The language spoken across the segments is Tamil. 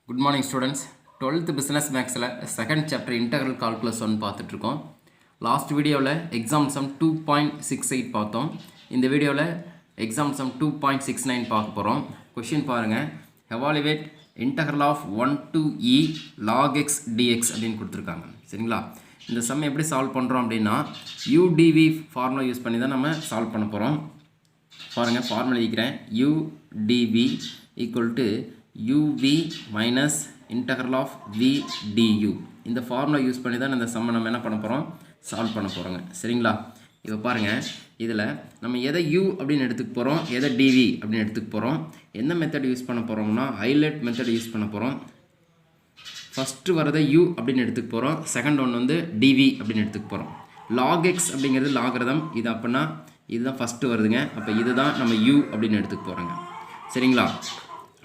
Good morning students. 12th business maxல second chapter integral calculus 1 பார்த்துட்டு இருக்கோம். லாஸ்ட் வீடியோவில் exam sum 2.68 பார்த்தோம். இந்த வீடியோவில் exam sum 2.69 பார்க்க போகிறோம். கொஷின் பாருங்கள். evaluate integral of 1 to e log x dx அப்படின்னு கொடுத்துருக்காங்க. சரிங்களா? இந்த சம் எப்படி சால்வ் பண்ணுறோம் அப்படின்னா udv ஃபார்முலா யூஸ் பண்ணி தான் நம்ம சால்வ் பண்ண போகிறோம். பாருங்கள், ஃபார்முலா எழுதிக்கிறேன். udv equal to uv minus integral of v du. இந்த ஃபார்முலா யூஸ் பண்ணி தான் இந்த சம்மை நம்ம என்ன பண்ண போகிறோம், சால்வ் பண்ண போகிறோங்க. சரிங்களா? இப்போ பாருங்கள், இதில் நம்ம எதை u அப்படின்னு எடுத்துக்க போகிறோம், எதை dv அப்படின்னு எடுத்துக்க போகிறோம். என்ன மெத்தட் யூஸ் பண்ண போகிறோம்னா ஹைலைட் மெத்தட் யூஸ் பண்ண போகிறோம். ஃபஸ்ட்டு வரதை u அப்படின்னு எடுத்துக்க போகிறோம், செகண்ட் ஒன்று வந்து dv அப்படின்னு எடுத்துக்க போகிறோம். log x அப்படிங்கிறது லாகிரதம், இது அப்படின்னா இதுதான் ஃபஸ்ட்டு வருதுங்க. அப்போ இதுதான் நம்ம u அப்படின்னு எடுத்துக்க போகிறோங்க. சரிங்களா?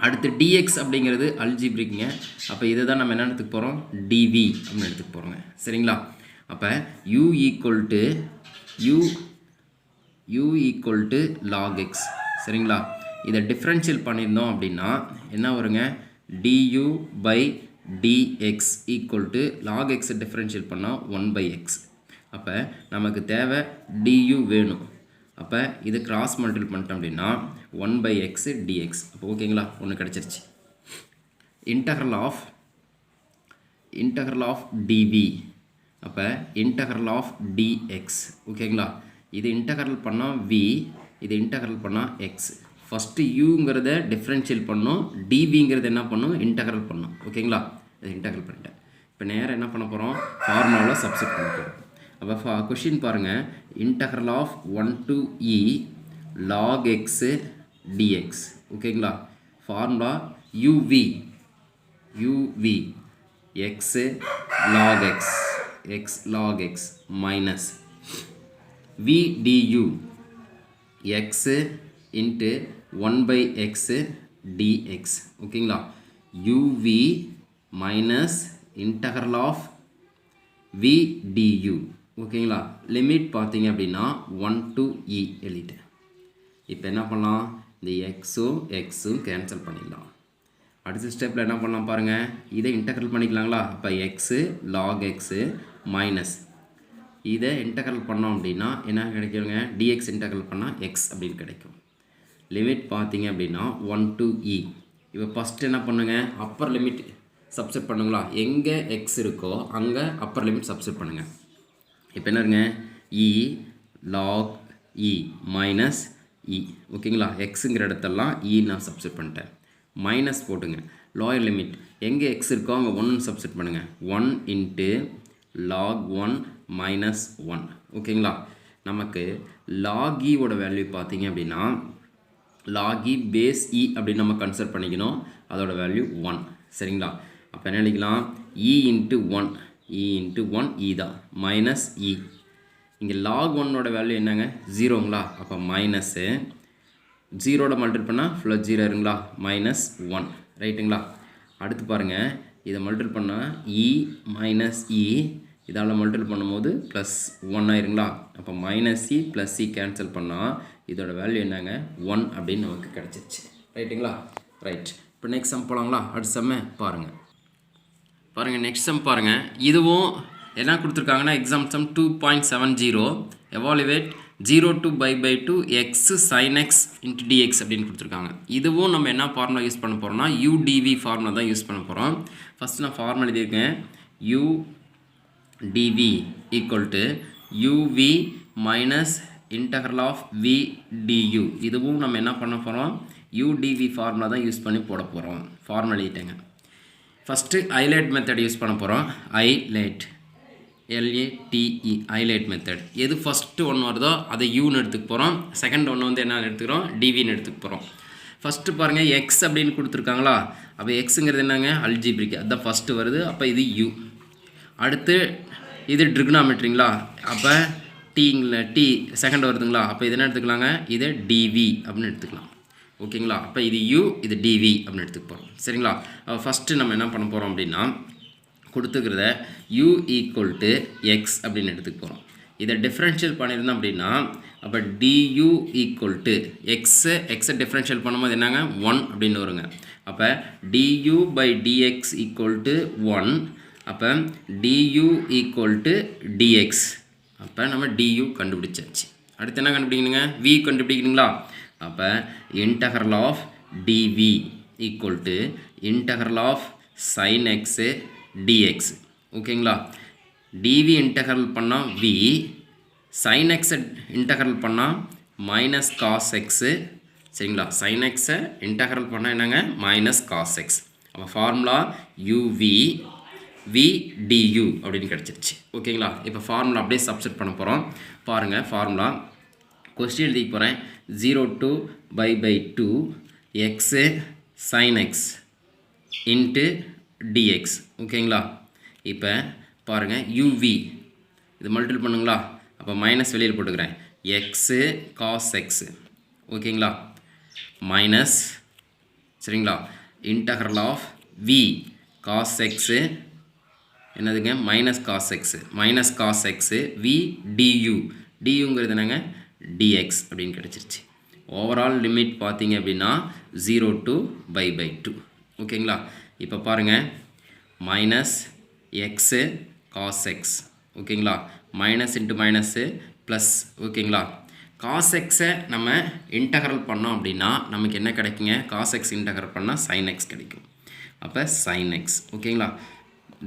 அடுத்து dx அப்படிங்கிறது அல்ஜிப்ரிக்ங்க. அப்போ இதை தான் நம்ம என்ன எடுத்துக்க போகிறோம், dv அப்படின்னு எடுத்துக்க போகிறோங்க. சரிங்களா? அப்போ u equal to log x. சரிங்களா? இதை டிஃப்ரென்ஷியல் பண்ணியிருந்தோம் அப்படின்னா என்ன வருங்க, du by dx equal to log x differential பண்ணால் 1/x. அப்போ நமக்கு தேவை du வேணும். அப்போ இது கிராஸ் மல்டிபிள் பண்ணிட்டோம் அப்படின்னா 1/x dx. அப்போ ஓகேங்களா, ஒன்று கிடச்சிருச்சு. Integral of dv. அப்போ இன்டகரல் ஆஃப் dx. ஓகேங்களா? இது இன்டகரல் பண்ணால் v, இது இன்டகரல் பண்ணால் x. ஃபஸ்ட்டு uங்கிறத டிஃப்ரென்ஷியல் பண்ணோம், dvங்கிறது என்ன பண்ணும், இன்டகரல் பண்ணும். ஓகேங்களா? இது இன்டகரல் பண்ணிட்டேன். இப்போ நேராக என்ன பண்ண போகிறோம், ஃபார்முலாவில் சப்ஸ்டிட் பண்ண போகிறோம். அப்போ கொஷின் பாருங்கள், integral of 1 to e log x dx. ஓகேங்களா? Formula uv x log x minus v du x into 1/x dx. ஓகேங்களா? uv minus integral of v du. ஓகேங்களா? லிமிட் பார்த்தீங்க அப்படின்னா 1 to e எழுதிட்டேன். இப்போ என்ன பண்ணலாம், இந்த எக்ஸும் கேன்சல் பண்ணிடலாம். அடுத்த ஸ்டெப்பில் என்ன பண்ணலாம் பாருங்கள், இதை இன்டகரல் பண்ணிக்கலாங்களா. அப்போ எக்ஸு லாக் எக்ஸு மைனஸ் இதை இன்டகரல் பண்ணோம் அப்படின்னா என்ன கிடைக்குங்க, dx இன்டகரல் பண்ணால் எக்ஸ் அப்படின்னு கிடைக்கும். லிமிட் பார்த்தீங்க அப்படின்னா 1 to e. இப்போ ஃபஸ்ட்டு என்ன பண்ணுங்க, அப்பர் லிமிட் சப்ஸ்டிட் பண்ணுங்களா. எங்கே எக்ஸ் இருக்கோ அங்கே அப்பர் லிமிட் சப்ஸ்டிட் பண்ணுங்கள். இப்போ என்ன இருங்க, e log e minus e. ஓகேங்களா? எக்ஸுங்கிற இடத்தெல்லாம் e நான் சப்ஸ்டிட் பண்ணிட்டேன். மைனஸ் போட்டுங்க. லோயர் லிமிட் எங்கே எக்ஸ் இருக்கோ அங்கே 1 சப்ஸ்டிட் பண்ணுங்கள். 1 இன்ட்டு log 1 மைனஸ் 1. ஓகேங்களா? நமக்கு log e ஓட வேல்யூ பார்த்தீங்க அப்படின்னா log e பேஸ் e அப்படின்னு நம்ம கன்சிடர் பண்ணிக்கணும். அதோட வேல்யூ 1. சரிங்களா? அப்போ என்ன எழுதிக்கலாம், e இன்ட்டு 1 e தான் மைனஸ் e. இங்கே log 1ஓட வேல்யூ என்னங்க, 0ங்களா. அப்போ மைனஸு 0ஓட மல்டிபிள் பண்ணால் ஃபுல்லாக 0 இருங்களா, மைனஸ் 1. ரைட்டுங்களா? அடுத்து பாருங்கள், இதை மல்டிபிள் பண்ணால் e மைனஸ் e, இதால் மல்டிபிள் பண்ணும்போது ப்ளஸ் 1 ஆயிருங்களா. அப்போ minus e plus e cancel பண்ணால் இதோட வேல்யூ என்னங்க, 1 அப்படின்னு நமக்கு கிடச்சிருச்சு. ரைட்டுங்களா? ரைட். இப்போ நெக்ஸ்ட் சம் போகலாங்களா. அடுத்த சம்மை பாருங்கள். நெக்ஸ்ட் சம் பாருங்கள். இதுவும் என்ன கொடுத்துருக்காங்கன்னா exam sum 2.70 evaluate 0 to by/2 x sin x into dx அப்படின்னு கொடுத்துருக்காங்க. இதுவும் நம்ம என்ன ஃபார்முலா யூஸ் பண்ண போகிறோம்னா udv ஃபார்முலா தான் யூஸ் பண்ண போகிறோம். ஃபஸ்ட்டு நான் ஃபார்முலா எழுதியிருக்கேன். udv equal to uv minus integral of v du. இதுவும் நம்ம என்ன பண்ண போகிறோம், udv ஃபார்முலா தான் யூஸ் பண்ணி போட போகிறோம். ஃபார்முலா எழுதிட்டேங்க. ஃபஸ்ட்டு ஹைலைட் மெத்தட் யூஸ் பண்ண போகிறோம். Highlight highlight method. எது ஃபஸ்ட்டு ஒன்று வருதோ அதை யூன்னு எடுத்துக்க போகிறோம். செகண்ட் ஒன்று வந்து என்ன எடுத்துக்கிறோம், டிவின்னு எடுத்துக்க போகிறோம். ஃபஸ்ட்டு பாருங்கள், எக்ஸ் அப்படின்னு கொடுத்துருக்காங்களா. அப்போ எக்ஸுங்கிறது என்னங்க, அல்ஜிப்ரிக். அதுதான் ஃபஸ்ட்டு வருது. அப்போ இது யூ. அடுத்து இது ட்ரிக்னாமெட்ரிங்களா. அப்போ டி செகண்ட் வருதுங்களா. அப்போ இது என்ன எடுத்துக்கலாங்க, இதை டிவி அப்படின்னு எடுத்துக்கலாம். ஓகேங்களா? அப்போ இது u, இது dv அப்படின்னு எடுத்துக்க போகிறோம். சரிங்களா? ஃபஸ்ட்டு நம்ம என்ன பண்ண போகிறோம் அப்படின்னா கொடுத்துக்கிறத u ஈக்குவல் டு எக்ஸ் அப்படின்னு எடுத்துக்க போகிறோம். இதை டிஃப்ரென்ஷியல் பண்ணியிருந்தோம் அப்படின்னா அப்போ du ஈக்குவல் டு எக்ஸை டிஃப்ரென்ஷியல் பண்ணும்போது என்னங்க 1 அப்படின்னு வருங்க. அப்போ du by dx equal to 1. அப்போ du equal to dx. அப்போ நம்ம du கண்டுபிடிச்சாச்சு. அடுத்து என்ன கண்டுபிடிக்கணுங்க? v கண்டுபிடிக்கணுங்களா? அப்போ integral of dv equal to integral of sin x dx. ஓகேங்களா? dv integral பண்ணால் v, sin x integral பண்ணால் minus cos x. சரிங்களா? sin x இன்டகரல் பண்ணால் என்னங்க? Minus cos x. அப்போ ஃபார்முலா uv v du அப்படின்னு கிடச்சிருச்சு. ஓகேங்களா? இப்போ ஃபார்முலா அப்படியே சப்ஸ்டிட் பண்ண போகிறோம். பாருங்கள் ஃபார்முலா கொஸ்டின் எழுதி போகிறேன். 0 to by 2 x sin x into dx. ஓகேங்களா? இப்போ பாருங்கள் uv இது மல்டிபிள் பண்ணுங்களா? அப்போ மைனஸ் வெளியில் போட்டுக்கிறேன். x cos x. ஓகேங்களா? மைனஸ் சரிங்களா integral of v cos x என்னதுங்க? மைனஸ் காஸ் எக்ஸ் v duங்கிறது என்னங்க? dx அப்படின்னு கிடச்சிருச்சு. ஓவரால் லிமிட் பார்த்தீங்க அப்படின்னா 0 to by 2. ஓகேங்களா? இப்போ பாருங்கள் மைனஸ் எக்ஸு காஸ் எக்ஸ். ஓகேங்களா? Minus into minus plus. ஓகேங்களா? காஸ் எக்ஸை நம்ம இன்டகரல் பண்ணோம் அப்படின்னா நமக்கு என்ன கிடைக்குங்க? காஸ் எக்ஸ் இன்டகரல் பண்ணால் சைன் எக்ஸ் கிடைக்கும். அப்போ சைன் எக்ஸ். ஓகேங்களா?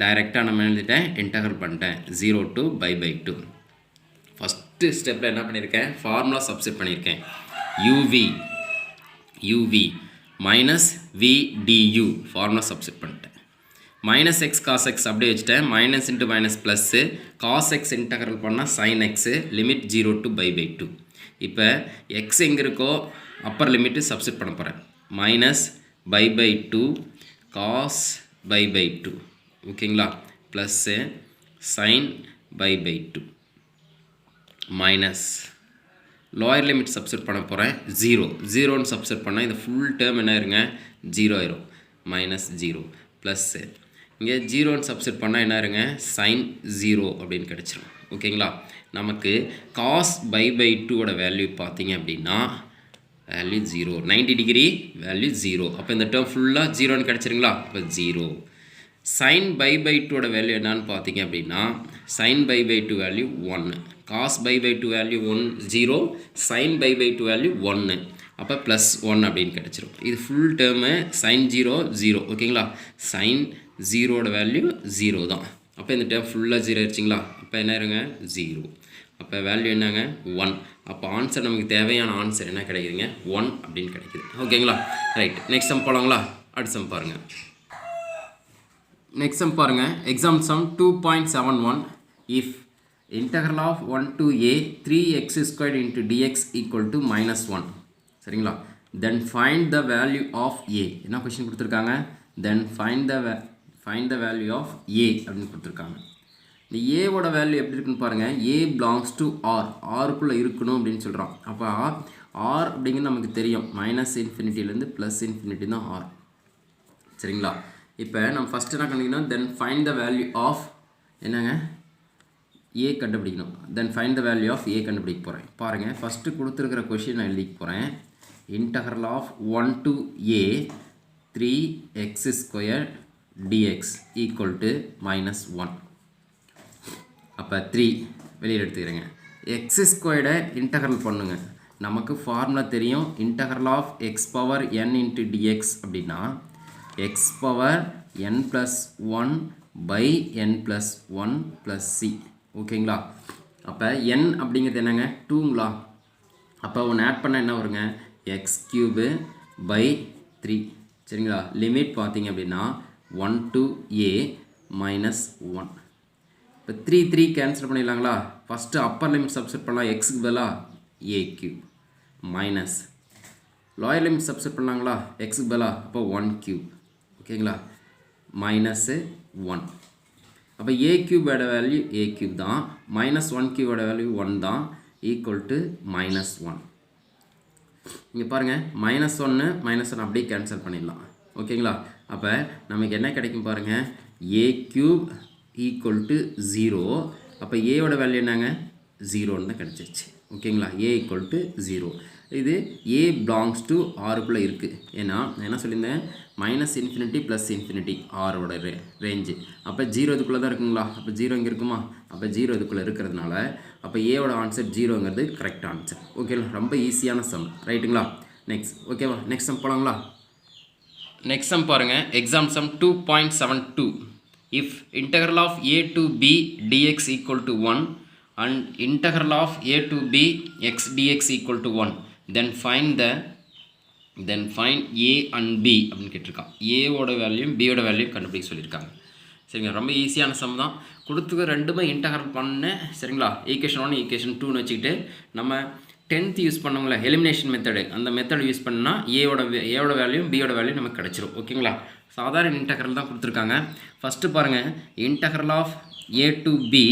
டைரெக்டாக நம்ம எழுதிட்டேன், இன்டகரல் பண்ணிட்டேன். 0 to by 2. ஃபஸ்ட்டு ஸ்டெப்பில் என்ன பண்ணியிருக்கேன்? ஃபார்முலா சப்ஸ்டிட் பண்ணியிருக்கேன். uv minus v du formula substitute பண்ணிட்டேன். மைனஸ் எக்ஸ் காஸ் எக்ஸ் அப்படியே வச்சுட்டேன். Minus into minus plus cos x integral பண்ணால் sine x limit 0 to by 2. இப்போ எக்ஸ் எங்கே இருக்கோ அப்பர் லிமிட்டு சப்ஸ்டிட் பண்ண போகிறேன். Minus by 2 cos by 2. ஓகேங்களா? Plus sine by 2 minus lower limit substitute பண்ண போகிறேன். 0ன்னு சப்ஸ்டிட் பண்ணால் இந்த ஃபுல் டேர்ம் என்ன இருங்க? 0 ஆயிரும். மைனஸ் 0 ப்ளஸ்ஸு இங்கே 0ன்னு சப்ஸ்டிட் பண்ணால் என்ன இருங்க? சைன் 0 அப்படின்னு கிடச்சிரும். ஓகேங்களா? நமக்கு காஸ் by 2ஓட வேல்யூ பார்த்தீங்க அப்படின்னா வேல்யூ 0. 90 degree value 0. அப்போ இந்த டேர்ம் ஃபுல்லாக 0ன்னு கிடச்சிருங்களா? அப்போ 0. சைன் by 2ஓட வேல்யூ என்னான்னு பார்த்தீங்க அப்படின்னா sine by 2 value 1. Cos by 2 value 0. Sine by 2 value 1. அப்போ ப்ளஸ் 1 அப்படின்னு கிடச்சிரும். இது ஃபுல் டேர்மு சைன் 0. ஓகேங்களா? சைன் 0ஓட வேல்யூ 0 தான். அப்போ இந்த டேர்ம் ஃபுல்லாக 0 ஆயிடுச்சிங்களா? அப்போ என்ன இருங்க? 0. அப்போ வேல்யூ என்னங்க? 1. அப்போ ஆன்சர் நமக்கு தேவையான ஆன்சர் என்ன கிடைக்குதுங்க? 1 அப்படின்னு கிடைக்குது. ஓகேங்களா? ரைட். நெக்ஸ்ட் சம் போகலாங்களா? அடுத்த சம் பாருங்கள். நெக்ஸ்ட் சம் பாருங்கள். Exam sum 2.71. If integral of 1 to a 3x squared into dx equal to minus 1. சரிங்களா? then find the value of a. என்ன கொஸ்டின் கொடுத்துருக்காங்க? then find the value of a அப்படின்னு கொடுத்துருக்காங்க. இந்த ஏவோட வேல்யூ எப்படி இருக்குன்னு பாருங்கள். a belongs to r. ஆருக்குள்ளே இருக்கணும் அப்படின்னு சொல்கிறோம். அப்போ r அப்படிங்கிறது நமக்கு தெரியும். மைனஸ் இன்ஃபினிட்டிலேருந்து ப்ளஸ் இன்ஃபினிட்டி தான் r. சரிங்களா? இப்போ நம்ம ஃபஸ்ட்டு என்ன கண்டுக்கணும்? then find the value of என்னங்க? a கண்டுபிடிக்கணும். Then find the value of a கண்டுபிடிக்க போகிறேன். பாருங்கள் ஃபஸ்ட்டு கொடுத்துருக்கிற கொஷின் நான் எழுதிக்க போகிறேன். Integral of 1 to a 3x square dx equal to minus 1. அப்போ 3 வெளியில் எடுத்துக்கிறேங்க. x ஸ்கொயர்டை இன்டகரல் பண்ணுங்க. நமக்கு ஃபார்முலா தெரியும். Integral of x power n into dx அப்படின்னா x power n plus 1 by n plus 1 plus c. ஓகேங்களா? அப்போ n அப்படிங்கிறது என்னங்க? 2ங்களா? அப்போ ஒன்று ஆட் பண்ணால் என்ன வருங்க? X cube by 3. சரிங்களா? லிமிட் பார்த்தீங்க அப்படின்னா 1 to a மைனஸ் 1. இப்போ 3 கேன்சல் பண்ணிடலாங்களா? ஃபஸ்ட்டு அப்பர் லிமிட் சப்ஸ்டிட் பண்ணலாம். எக்ஸுக்கு பதிலாக a cube minus lower limit substitute பண்ணலாங்களா? எக்ஸுக்கு பதிலாக அப்போ 1 கியூப். ஓகேங்களா? மைனஸு 1. அப்போ a கியூபோட வேல்யூ a கியூப் தான். மைனஸ் 1 கியூபோட வேல்யூ 1 தான். Equal to minus 1. இங்கே பாருங்கள் மைனஸ் 1 மைனஸ் 1 அப்படியே கேன்சல் பண்ணிடலாம். ஓகேங்களா? அப்போ நமக்கு என்ன கிடைக்கும் பாருங்கள். a cube equal to 0. அப்போ ஏவோட வேல்யூ என்னங்க? 0ன்னு தான் கிடச்சிருச்சு. ஓகேங்களா? a equal to 0. இது ஏ பிலாங்ஸ் டு ஆருக்குள்ளே இருக்குது. ஏன்னா நான் என்ன சொல்லியிருந்தேன், -∞ +∞ ஆரோட ரேஞ்சு. அப்போ 0 இதுக்குள்ளே தான் இருக்குங்களா, அப்போ 0 இங்கே இருக்குமா, அப்போ 0 இதுக்குள்ளே இருக்கிறதுனால அப்போ ஏவோட ஆன்சர் 0ங்கிறது கரெக்ட் ஆன்சர். ஓகேங்களா, ரொம்ப ஈஸியான சம் ரைட்டுங்களா. நெக்ஸ்ட் ஓகேவா, நெக்ஸ்ட் சம் போகலாங்களா. நெக்ஸ்ட் சம் பாருங்கள், exam sum 2.72. If integral of a to b dx equal to 1 and integral of a to b x dx equal to 1, then find a and b அப்படின்னு கேட்டிருக்கான். ஏவோட வேல்யூம் பியோட வேல்யூம் கண்டுபிடிக்க சொல்லியிருக்காங்க. சரிங்களா, ரொம்ப ஈஸியான சம் தான். கொடுத்துக்க ரெண்டுமே இன்டகரல் பண்ணேன். சரிங்களா, ஈக்குவேஷன் 1 ஈக்குவேஷன் 2ன்னு வச்சுக்கிட்டு நம்ம 10th யூஸ் பண்ணவங்கள எலிமினேஷன் மெத்தடு, அந்த மெத்தட் யூஸ் பண்ணால் ஏவோட வேல்யூ பியோட வேல்யூ நமக்கு கிடச்சிரும். ஓகேங்களா, சாதாரண இன்டகரல் தான் கொடுத்துருக்காங்க. ஃபஸ்ட்டு பாருங்கள், integral of a to b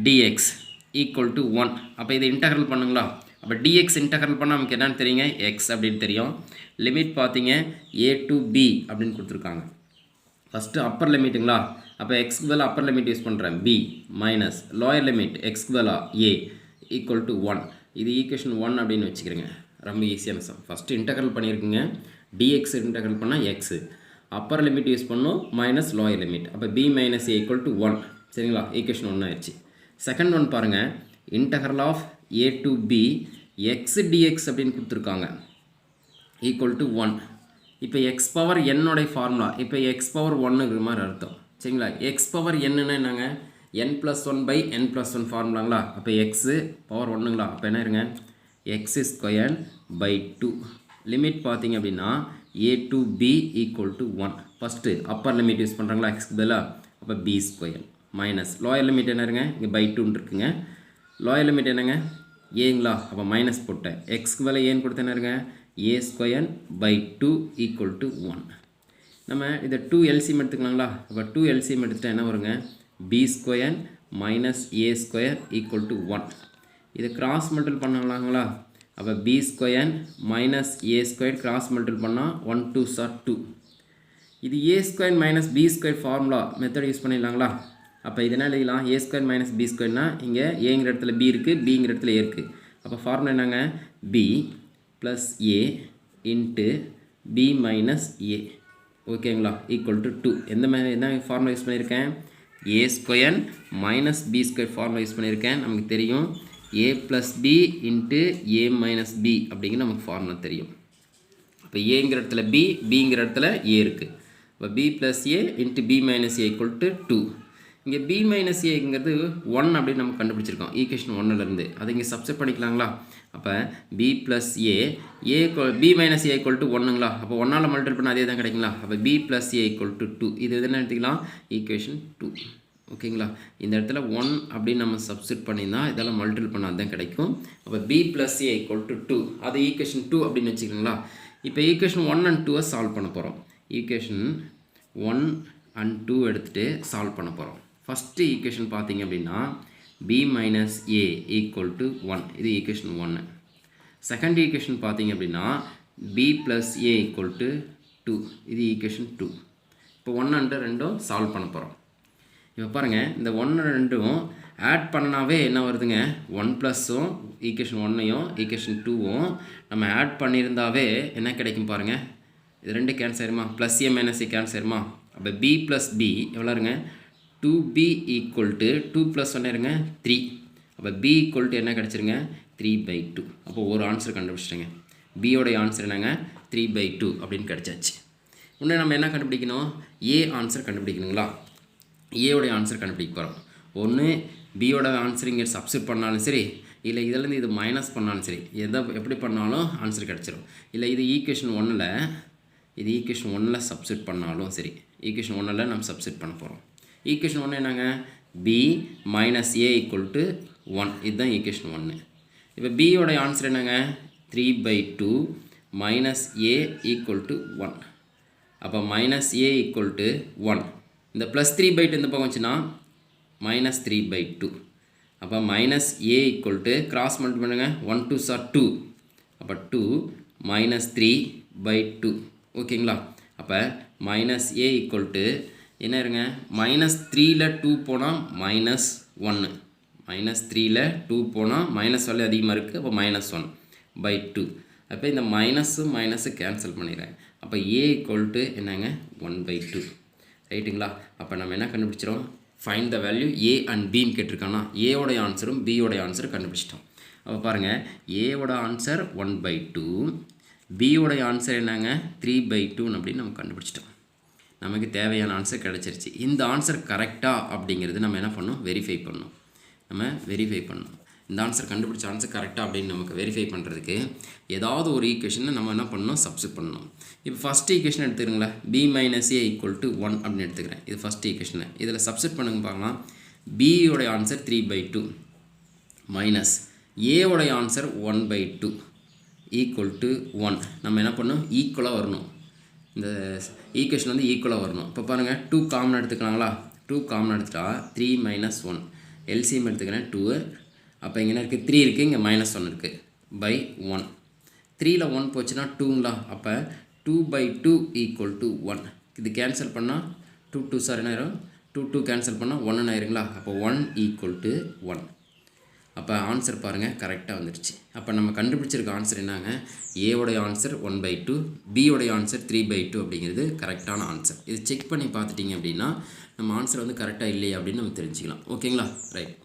dx equal to 1. அப்போ இது இன்டகரல் பண்ணுங்களா. அப்போ டிஎக்ஸ் இன்டகரல் பண்ணால் நமக்கு என்னென்னு தெரியுங்க, எக்ஸ் அப்படின்னு தெரியும். லிமிட் பார்த்தீங்க ஏ டு பி அப்படின்னு கொடுத்துருக்காங்க. ஃபஸ்ட்டு அப்பர் லிமிட்டுங்களா, அப்போ எக்ஸ்க்கு பதிலாக அப்பர் லிமிட் யூஸ் பண்ணுறேன், பி மைனஸ் லோயர் லிமிட் எக்ஸ்க்கு பதிலாக ஏ ஈக்குவல் டு 1. இது ஈக்குவேஷன் 1 அப்படின்னு வச்சுக்கிறேங்க. ரொம்ப ஈஸியான சம். ஃபஸ்ட்டு இன்டகரல் பண்ணியிருக்குங்க, டிஎக்ஸ் இன்டகரல் பண்ணால் எக்ஸு, அப்பர் லிமிட் யூஸ் பண்ணோம் மைனஸ் லோயர் லிமிட், அப்போ b minus a equal to 1. சரிங்களா, ஈக்குவேஷன் 1 ஆயிடுச்சு. செகண்ட் ஒன் பாருங்கள், integral of a to b x dx அப்படின்னு கொடுத்துருக்காங்க ஈக்குவல் டு 1. இப்போ எக்ஸ் பவர் என்னோடைய ஃபார்முலா, இப்போ எக்ஸ் பவர் 1ங்கிற மாதிரி அர்த்தம். சரிங்களா, எக்ஸ் பவர் என்னன்னா என்னங்க, n+1/n+1 ஃபார்முலாங்களா. அப்போ எக்ஸு பவர் 1ங்களா, அப்போ என்ன இருங்க, x²/2. லிமிட் பார்த்தீங்க அப்படின்னா a to b equal to 1. First upper limit use பண்ணுறாங்களா எக்ஸ்க்கு பதிலாக, அப்போ b² மைனஸ் லோயர் லிமிட் என்ன இருங்க, இங்கே /2 இருக்குங்க. லோயர் லிமிட் என்னங்க, ஏங்களா, அப்போ மைனஸ் போட்டேன், எக்ஸ்க்கு பதிலாக ஏன்னு கொடுத்தேன் இருங்க, a²/2 ஈக்குவல் டு 1. நம்ம இதை 2 LCM எடுத்துக்கலாங்களா. அப்போ 2 LCM எடுத்துகிட்டா என்ன வருங்க, b² minus a² equal to 1. இதை கிராஸ் மல்டிபிள் பண்ணலாங்களா. அப்போ b² minus a² cross multiple பண்ணால் 1 2s are 2. இது a² minus b² formula method use பண்ணிடலாங்களா. அப்போ இது என்ன எழுதிக்கலாம், a² மைனஸ் b²னா இங்கே ஏங்கிற இடத்துல b இருக்குது, பிங்கிற இடத்துல a இருக்குது. அப்போ ஃபார்முலா என்னங்க, b plus a into b minus a. ஓகேங்களா, ஈக்குவல் டு 2. என்ன ஃபார்முலா யூஸ் பண்ணியிருக்கேன், a² minus b² formula use பண்ணியிருக்கேன். நமக்கு தெரியும் a plus b into a minus b அப்படிங்கிற நமக்கு ஃபார்முலா தெரியும். இப்போ ஏங்கிற இடத்துல b, பிங்கிற இடத்துல a இருக்குது. இப்போ b plus a into b minus a equal to 2. இங்கே b மைனஸ் ஏங்கிறது 1 அப்படின்னு நம்ம கண்டுபிடிச்சிருக்கோம் ஈக்குவேஷன் 1லேருந்து. அதை இங்கே சப்ஸ்டிட் பண்ணிக்கலாங்களா. அப்போ b plus a b minus a equal to 1ங்களா. அப்போ 1ஆல் மல்டிபிள் பண்ணால் அதே தான் கிடைக்குங்களா. அப்போ b plus a equal to 2. இது என்ன எடுத்துக்கலாம், ஈக்குவேஷன் 2. ஓகேங்களா, இந்த இடத்துல 1 அப்படின்னு நம்ம சப்ஸ்டிட் பண்ணியிருந்தால் இதெல்லாம் மல்டிபிள் பண்ணால் தான் கிடைக்கும். அப்போ b plus a equal to 2, அது ஈக்குவேஷன் 2 அப்படின்னு வச்சுக்கோங்களா. இப்போ ஈக்குவேஷன் 1 and 2 சால்வ் பண்ண போகிறோம். ஈக்குவேஷன் 1 and 2 எடுத்துகிட்டு சால்வ் பண்ண போகிறோம். ஃபஸ்ட்டு ஈக்குவேஷன் பார்த்தீங்க அப்படின்னா b minus a equal to 1, இது ஈக்குவேஷன் 1. செகண்ட் ஈக்குவேஷன் பார்த்தீங்க அப்படின்னா b plus a equal to 2, இது ஈக்குவேஷன் 2. இப்போ 1 and 2 சால்வ் பண்ண போகிறோம். இப்போ பாருங்கள், இந்த 1 2 ஆட் பண்ணாவே என்ன வருதுங்க, 1 ப்ளஸ்ஸும் ஈக்குவேஷன் 1ஐயும் ஈக்குவேஷன் 2வும் நம்ம ஆட் பண்ணியிருந்தாவே என்ன கிடைக்கும் பாருங்கள், இது 2 கேன்சல் ஆயிருமா, plus a minus a cancel ஆயிருமா. அப்போ b ப்ளஸ் b எவ்வளோ இருங்க, 2b ஈக்குவல் டு 2 ப்ளஸ் 1 இருங்க 3. அப்போ b ஈக்குவல் டு என்ன கிடச்சிருங்க, 3/2. அப்போ ஒரு ஆன்சர் கண்டுபிடிச்சிட்டேங்க. பியோடைய ஆன்சர் என்னங்க, 3/2 அப்படின்னு கிடச்சாச்சு. இன்னும் நம்ம என்ன கண்டுபிடிக்கணும், ஏ ஆன்சர் கண்டுபிடிக்கணுங்களா. ஏவோடைய ஆன்சர் கண்டுபிடிக்க போகிறோம். ஒன்று பியோட ஆன்சர் இங்கே சப்ஸ்டிட் பண்ணாலும் சரி, இல்லை இதிலேருந்து இது மைனஸ் பண்ணாலும் சரி, எப்படி பண்ணாலும் ஆன்சர் கிடச்சிரும். இல்லை இது ஈக்குவேஷன் 1ல் சப்ஸ்டிட் பண்ணாலும் சரி, ஈக்குவேஷன் 1ல் நம்ம சப்ஸ்டிட் பண்ண போகிறோம். ஈக்குவேஷன் 1 என்னங்க, b minus a equal to 1, இதுதான் ஈக்குவேஷன் 1. இப்போ பியோட ஆன்சர் என்னங்க, 3/2 மைனஸ் a ஈக்குவல் டு 1. அப்போ மைனஸ் a ஈக்குவல் டு 1. இந்த ப்ளஸ் 3/2 இந்த பக்கம் வச்சுன்னா மைனஸ் 3/2. அப்போ minus a equal to cross multiple பண்ணுங்க, 1 2s are 2. அப்போ 2 மைனஸ் 3/2. ஓகேங்களா. அப்போ மைனஸ் a ஈக்குவல் டு என்ன இருங்க, -3ல் 2 போனால் -1, -3ல் 2 போனால் மைனஸ் வேல்யூ அதிகமாக இருக்குது. அப்போ -1/2. அப்போ இந்த மைனஸு கேன்சல் பண்ணிடுறேன். அப்போ ஏ ஈக்குவல் டு என்னங்க 1/2 ரைட்டுங்களா. அப்போ நம்ம என்ன கண்டுபிடிச்சிடும், find the value a and பின்னு கேட்டிருக்கானா, ஏவோடைய ஆன்சரும் பியோடைய ஆன்சரும் கண்டுபிடிச்சிட்டோம். அப்போ பாருங்கள், ஏவோட ஆன்சர் 1/2, பியோடைய ஆன்சர் என்னங்க 3/2 அப்படின்னு நம்ம கண்டுபிடிச்சிட்டோம். நமக்கு தேவையான ஆன்சர் கிடச்சிருச்சு. இந்த ஆன்சர் கரெக்டாக அப்படிங்கிறது நம்ம என்ன பண்ணணும், வெரிஃபை பண்ணணும். இந்த ஆன்சர் கண்டுபிடிச்ச ஆன்சர் கரெக்டாக அப்படின்னு நமக்கு வெரிஃபை பண்ணுறதுக்கு ஏதாவது ஒரு ஈக்குவேஷனை நம்ம என்ன பண்ணணும், சப்ஸ்டிட் பண்ணணும். இப்போ ஃபஸ்ட் ஈக்குவேஷன் எடுத்துக்கிறீங்களா, b - a = 1 அப்படின்னு எடுத்துக்கிறேன். இது ஃபஸ்ட் ஈக்குவேஷனை இதில் சப்ஸ்டிட் பண்ணுங்க பார்க்கலாம். பியோடைய ஆன்சர் 3/2 மைனஸ் ஏவோடைய ஆன்சர் 1/2 = 1. நம்ம என்ன பண்ணணும், ஈக்குவலாக வரணும். இந்த ஈக்குவேஷன் வந்து ஈக்குவலாக வரணும். இப்போ பாருங்கள், 2 காமன் எடுத்துக்கலாங்களா. 2 காமன் எடுத்துட்டா 3 - 1 எல்சிஎம் எடுத்துக்கிறேன் 2. அப்போ இங்கே என்ன இருக்குது, 3 இருக்குது, இங்கே -1 இருக்குது பை 1. 3ல் 1 போச்சுன்னா 2ங்களா. அப்போ 2/2 = 1. இது கேன்சல் பண்ணால் 2 2 சார் என்ன ஆயிரும், 2 2 கேன்சல் பண்ணால் 1 ஆயிருங்களா. அப்போ 1 = 1. அப்போ ஆன்சர் பாருங்கள் கரெக்டாக வந்துடுச்சு. அப்போ நம்ம கண்டுபிடிச்சிருக்க ஆன்சர் என்னங்க, ஏவோடைய ஆன்சர் 1/2, பியோடைய ஆன்சர் 3/2 அப்படிங்கிறது கரெக்டான ஆன்சர். இது செக் பண்ணி பார்த்துட்டிங்க அப்படின்னா நம்ம ஆன்சர் வந்து கரெக்டாக இல்லையா அப்படின்னு நம்ம தெரிஞ்சுக்கலாம். ஓகேங்களா, ரைட்.